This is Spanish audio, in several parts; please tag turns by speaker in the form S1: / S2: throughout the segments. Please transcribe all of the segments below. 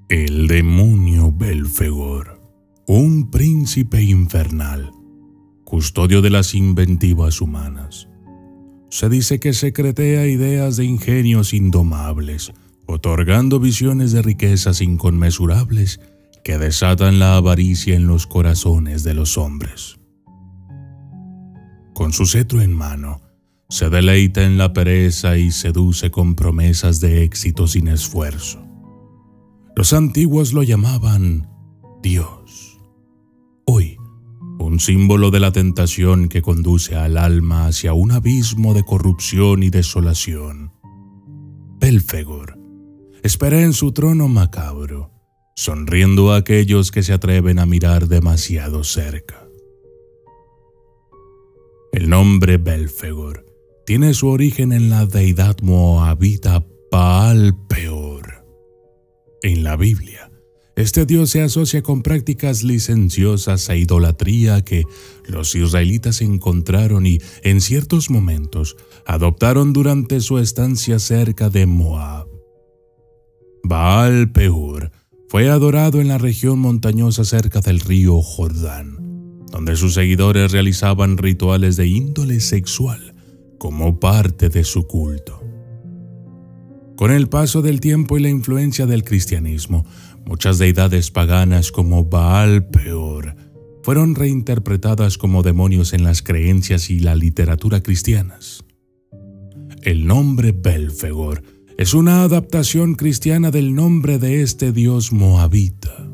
S1: El demonio Belfegor, un príncipe infernal, custodio de las inventivas humanas. Se dice que secretea ideas de ingenios indomables, otorgando visiones de riquezas inconmensurables que desatan la avaricia en los corazones de los hombres. Con su cetro en mano, se deleita en la pereza y seduce con promesas de éxito sin esfuerzo. Los antiguos lo llamaban Dios. Hoy, un símbolo de la tentación que conduce al alma hacia un abismo de corrupción y desolación. Belfegor espera en su trono macabro, sonriendo a aquellos que se atreven a mirar demasiado cerca. El nombre Belfegor tiene su origen en la deidad moabita Baal Peor. En la Biblia, este dios se asocia con prácticas licenciosas e idolatría que los israelitas encontraron y, en ciertos momentos, adoptaron durante su estancia cerca de Moab. Baal Peor fue adorado en la región montañosa cerca del río Jordán, donde sus seguidores realizaban rituales de índole sexual como parte de su culto. Con el paso del tiempo y la influencia del cristianismo, muchas deidades paganas como Baal Peor fueron reinterpretadas como demonios en las creencias y la literatura cristianas. El nombre Belfegor es una adaptación cristiana del nombre de este dios moabita.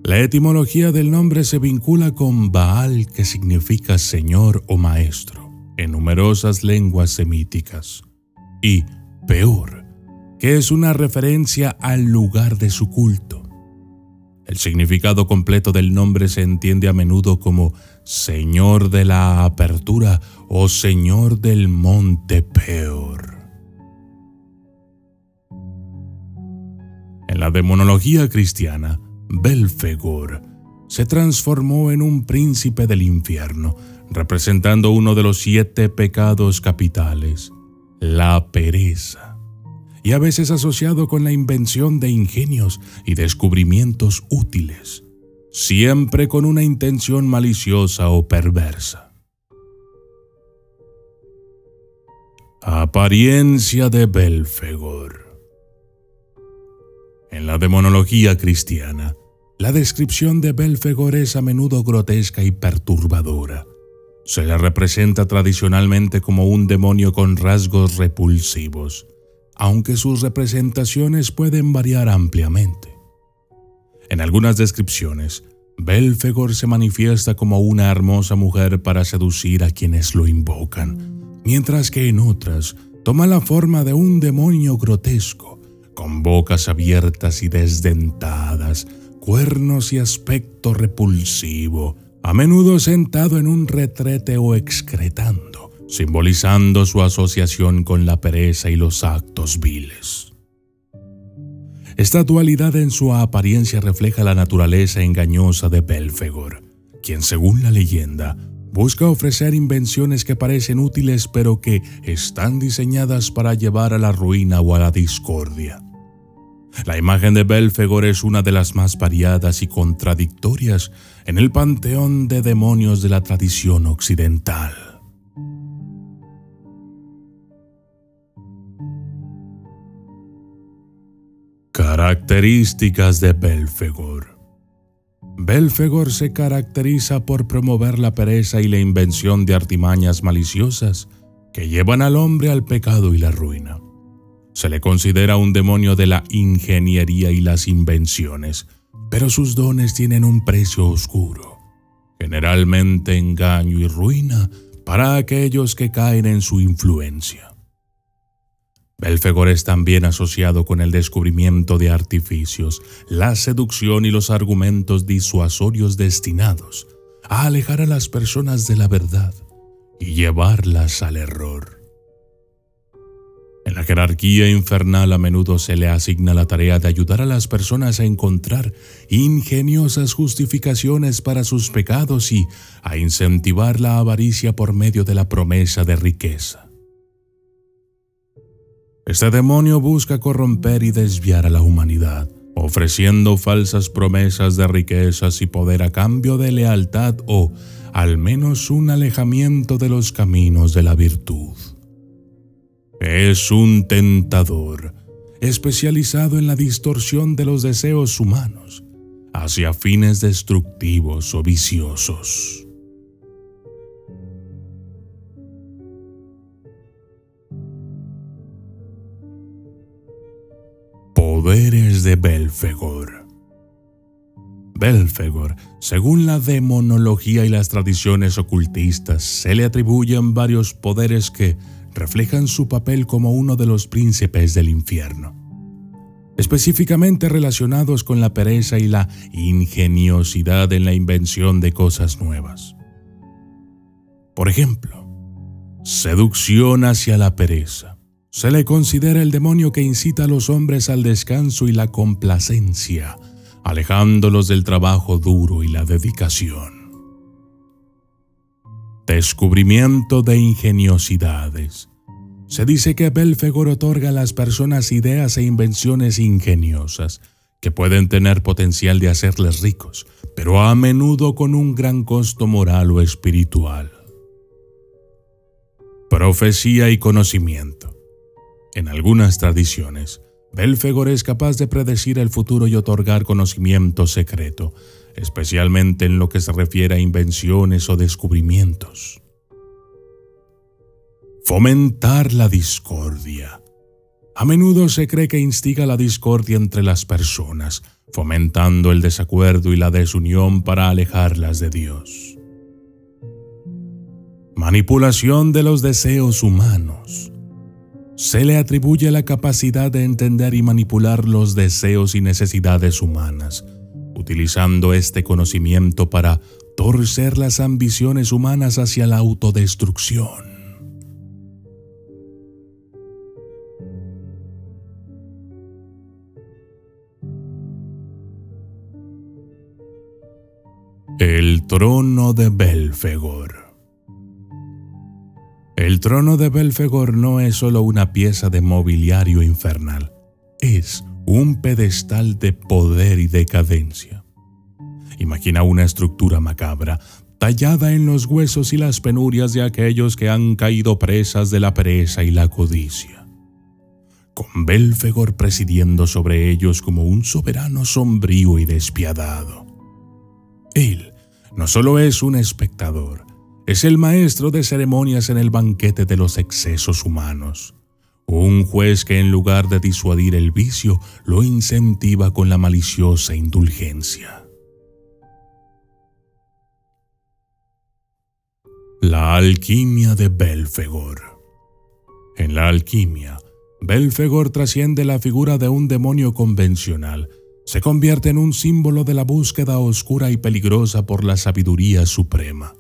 S1: La etimología del nombre se vincula con Baal, que significa señor o maestro, en numerosas lenguas semíticas, y Peor, que es una referencia al lugar de su culto. El significado completo del nombre se entiende a menudo como Señor de la Apertura o Señor del Monte Peor. En la demonología cristiana, Belfegor se transformó en un príncipe del infierno, representando uno de los 7 pecados capitales, la pereza, y a veces asociado con la invención de ingenios y descubrimientos útiles, siempre con una intención maliciosa o perversa. Apariencia de Belfegor. En la demonología cristiana, la descripción de Belfegor es a menudo grotesca y perturbadora. Se le representa tradicionalmente como un demonio con rasgos repulsivos, aunque sus representaciones pueden variar ampliamente. En algunas descripciones, Belfegor se manifiesta como una hermosa mujer para seducir a quienes lo invocan, mientras que en otras toma la forma de un demonio grotesco, con bocas abiertas y desdentadas, cuernos y aspecto repulsivo, a menudo sentado en un retrete o excretando, simbolizando su asociación con la pereza y los actos viles. Esta dualidad en su apariencia refleja la naturaleza engañosa de Belfegor, quien, según la leyenda, busca ofrecer invenciones que parecen útiles pero que están diseñadas para llevar a la ruina o a la discordia. La imagen de Belfegor es una de las más variadas y contradictorias en el panteón de demonios de la tradición occidental. Características de Belfegor. Belfegor se caracteriza por promover la pereza y la invención de artimañas maliciosas que llevan al hombre al pecado y la ruina. Se le considera un demonio de la ingeniería y las invenciones, pero sus dones tienen un precio oscuro, generalmente engaño y ruina para aquellos que caen en su influencia. Belfegor es también asociado con el descubrimiento de artificios, la seducción y los argumentos disuasorios destinados a alejar a las personas de la verdad y llevarlas al error. En la jerarquía infernal a menudo se le asigna la tarea de ayudar a las personas a encontrar ingeniosas justificaciones para sus pecados y a incentivar la avaricia por medio de la promesa de riqueza. Este demonio busca corromper y desviar a la humanidad, ofreciendo falsas promesas de riquezas y poder a cambio de lealtad o, al menos, un alejamiento de los caminos de la virtud. Es un tentador, especializado en la distorsión de los deseos humanos hacia fines destructivos o viciosos. Poderes de Belfegor. Belfegor, según la demonología y las tradiciones ocultistas, se le atribuyen varios poderes que reflejan su papel como uno de los príncipes del infierno, específicamente relacionados con la pereza y la ingeniosidad en la invención de cosas nuevas. Por ejemplo, seducción hacia la pereza. Se le considera el demonio que incita a los hombres al descanso y la complacencia, alejándolos del trabajo duro y la dedicación. Descubrimiento de ingeniosidades. Se dice que Belfegor otorga a las personas ideas e invenciones ingeniosas que pueden tener potencial de hacerles ricos, pero a menudo con un gran costo moral o espiritual. Profecía y conocimiento. En algunas tradiciones, Belfegor es capaz de predecir el futuro y otorgar conocimiento secreto, especialmente en lo que se refiere a invenciones o descubrimientos. Fomentar la discordia. A menudo se cree que instiga la discordia entre las personas, fomentando el desacuerdo y la desunión para alejarlas de Dios. Manipulación de los deseos humanos. Se le atribuye la capacidad de entender y manipular los deseos y necesidades humanas, utilizando este conocimiento para torcer las ambiciones humanas hacia la autodestrucción. El trono de Belfegor. El trono de Belfegor no es solo una pieza de mobiliario infernal, es un pedestal de poder y decadencia. Imagina una estructura macabra, tallada en los huesos y las penurias de aquellos que han caído presas de la pereza y la codicia, con Belfegor presidiendo sobre ellos como un soberano sombrío y despiadado. Él no solo es un espectador, es el maestro de ceremonias en el banquete de los excesos humanos. Un juez que en lugar de disuadir el vicio, lo incentiva con la maliciosa indulgencia. La alquimia de Belfegor. En la alquimia, Belfegor trasciende la figura de un demonio convencional. Se convierte en un símbolo de la búsqueda oscura y peligrosa por la sabiduría suprema.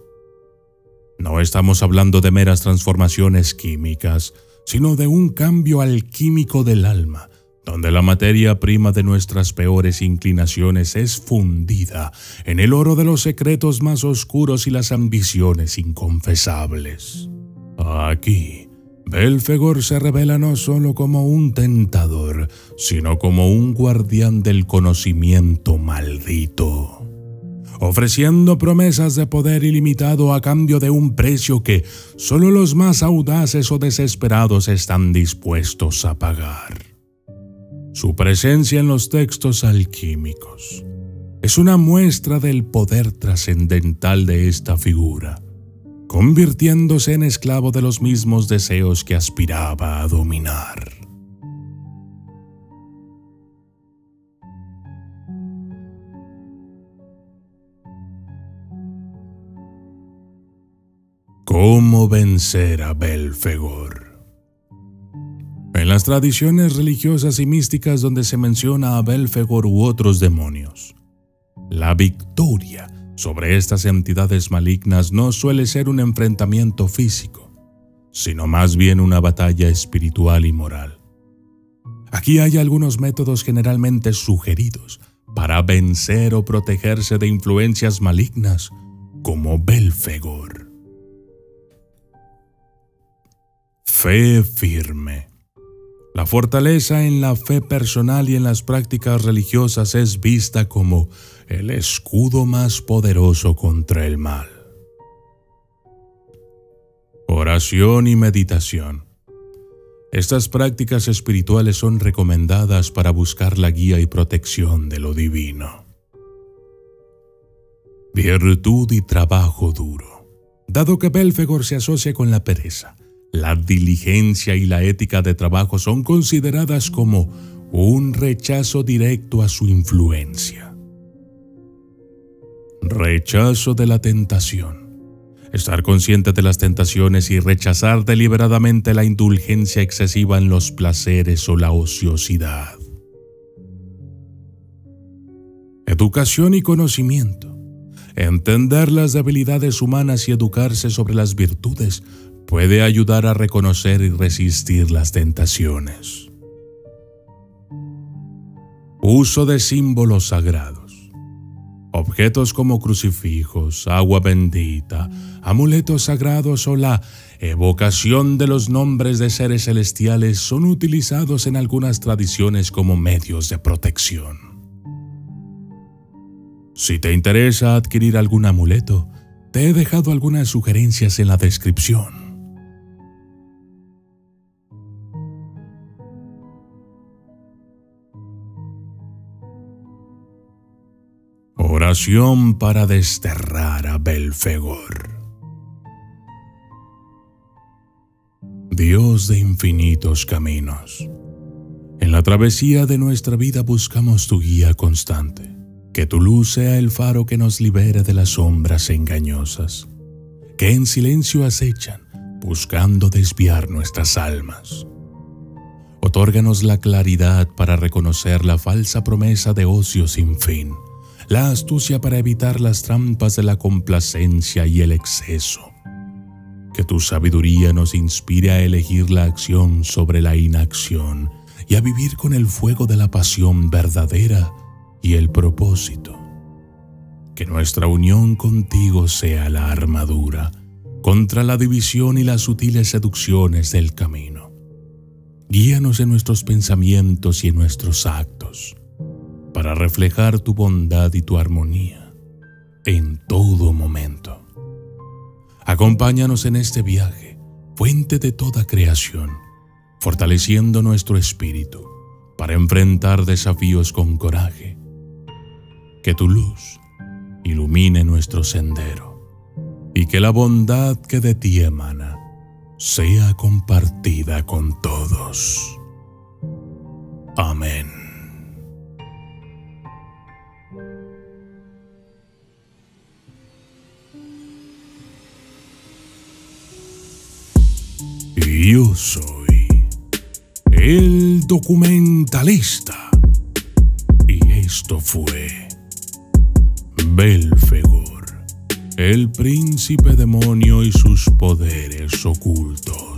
S1: No estamos hablando de meras transformaciones químicas, sino de un cambio alquímico del alma, donde la materia prima de nuestras peores inclinaciones es fundida en el oro de los secretos más oscuros y las ambiciones inconfesables. Aquí, Belfegor se revela no solo como un tentador, sino como un guardián del conocimiento maldito, ofreciendo promesas de poder ilimitado a cambio de un precio que solo los más audaces o desesperados están dispuestos a pagar. Su presencia en los textos alquímicos es una muestra del poder trascendental de esta figura, convirtiéndose en esclavo de los mismos deseos que aspiraba a dominar. ¿Cómo vencer a Belfegor? En las tradiciones religiosas y místicas donde se menciona a Belfegor u otros demonios, la victoria sobre estas entidades malignas no suele ser un enfrentamiento físico, sino más bien una batalla espiritual y moral. Aquí hay algunos métodos generalmente sugeridos para vencer o protegerse de influencias malignas como Belfegor. Fe firme. La fortaleza en la fe personal y en las prácticas religiosas es vista como el escudo más poderoso contra el mal. Oración y meditación. Estas prácticas espirituales son recomendadas para buscar la guía y protección de lo divino. Virtud y trabajo duro. Dado que Belphegor se asocia con la pereza, la diligencia y la ética de trabajo son consideradas como un rechazo directo a su influencia. Rechazo de la tentación. Estar consciente de las tentaciones y rechazar deliberadamente la indulgencia excesiva en los placeres o la ociosidad. Educación y conocimiento. Entender las debilidades humanas y educarse sobre las virtudes puede ayudar a reconocer y resistir las tentaciones. Uso de símbolos sagrados. Objetos como crucifijos, agua bendita, amuletos sagrados o la evocación de los nombres de seres celestiales son utilizados en algunas tradiciones como medios de protección. Si te interesa adquirir algún amuleto, te he dejado algunas sugerencias en la descripción. Oración para desterrar a Belphegor. Dios de infinitos caminos, en la travesía de nuestra vida buscamos tu guía constante. Que tu luz sea el faro que nos libere de las sombras engañosas, que en silencio acechan, buscando desviar nuestras almas. Otórganos la claridad para reconocer la falsa promesa de ocio sin fin, la astucia para evitar las trampas de la complacencia y el exceso. Que tu sabiduría nos inspire a elegir la acción sobre la inacción y a vivir con el fuego de la pasión verdadera y el propósito. Que nuestra unión contigo sea la armadura contra la división y las sutiles seducciones del camino. Guíanos en nuestros pensamientos y en nuestros actos, para reflejar tu bondad y tu armonía en todo momento. Acompáñanos en este viaje, fuente de toda creación, fortaleciendo nuestro espíritu para enfrentar desafíos con coraje. Que tu luz ilumine nuestro sendero y que la bondad que de ti emana sea compartida con todos. Amén. Yo soy el documentalista y esto fue Belphegor, el príncipe demonio y sus poderes ocultos.